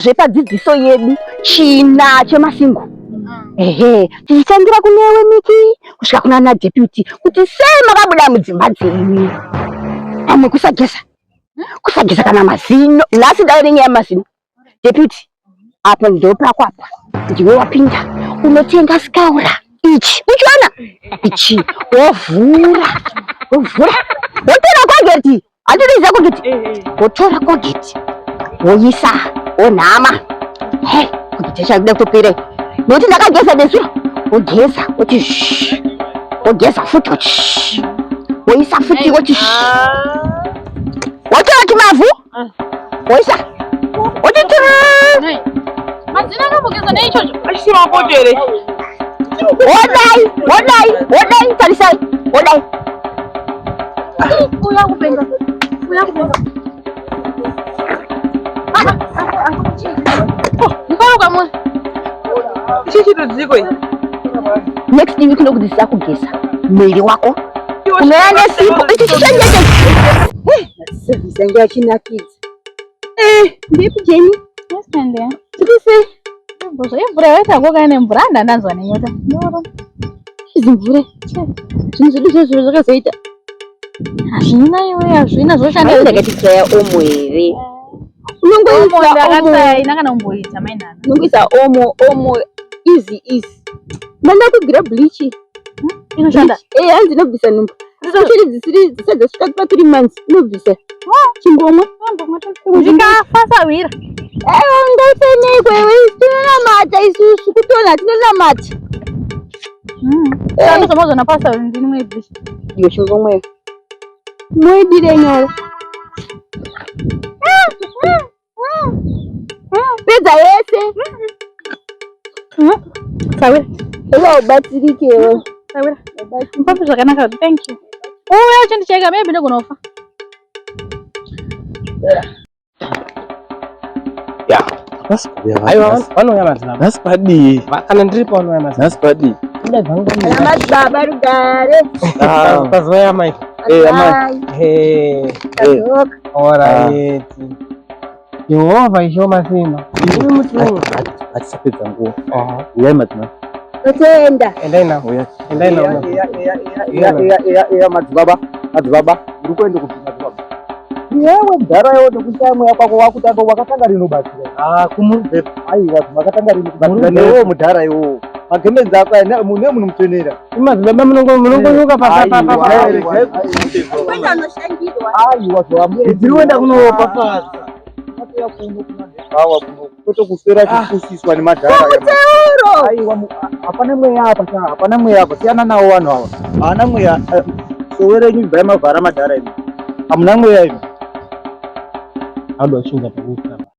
zvepadzidziso yedu china chemasingo. Tichishandira kunewe Miki kusvika kuna na deputy kuti sei makabuda mudzimba dzenyu. Amwe kusageza kana mazino. Nhasi dai ya mazino. Deputy, apa ndo pako apa. Ndiwe wapinda unotenga skaura. Ichi, uchiona? Ichi, wovhura. Wotora kogeti. Andiriza kogeti. Wotora kogeti. Woisa, onama. Kogeti chakida kutopere. Noti ndakageza nesura. Wogeza, woti shh. Wogeza futi woti shh. Woisa futi woti shh. Wotora kimavu? Woisa. Woti turu. Mazina ngambogeza na ichocho. Ashima kojere. Wodai, talisai. Wodai. Uya kupenga. Ngoro kamwe. Chichi tudziko iyi. Next week ndokuzisa kugeza mwiri wako. Umeane sipo ichi chichenjeje. Sanga chinakidza. Ndipi Jenny? Yes, ndio. Sisi. Bozo mvura yaita kwa kana mvura ndanzwa nenyota. Ndoro. Izimvure. Zvinhu zvakazoita. Hazvina iwe, hazvina zvoshanda. Ndakatichaya omo here. Unongoisa ndakatsaina kana umboita mainana. Unongoisa omo easy. Manda kugira bleach. Inoshanda. Hanzi nobvisa numba. Dzisadzasvika pa 3 months nobvisa. Chingomwa. Ndikafasawira. Ngaifenekwe tinonamata isusu kutona tinonamata. Sano samazona pasa ndini mwebli. Iyo chingomwe. Mwedire nyoro. Pedza yese. Sawira. Ewa ubatsirikewo. Sawira. Mpamvu zvakanaka. Thank you. Chindicheka maybe ndogonofa. Yeah. Aiwa vanouya mazina nhasi padii kana ndiripo vanouya mazina nhasi padii kuda dzangu baba rugare pazuva mai alright Jehovha ishoma sima hatisapedza nguva uyai madzina totenda endai nawo madzibaba uri kuenda kuti madzibaba yewe dharayo nekushaya yako wakutanga wakatanga rinobatsira kumurwe aiwa makatanga rinobatsira newe mudhara iwo magemenzi ako mune munhu mutonera imadzibaba munongonyuka aiwa zviriwenda kunopafadza kwete kuswera chikusiswa nemadhara aiwa hapana mweya apa siyana nawo vanhu ava haana mweya sowerenyu bva mavhara madhara ino hamuna mweya ino adwashinga pakuka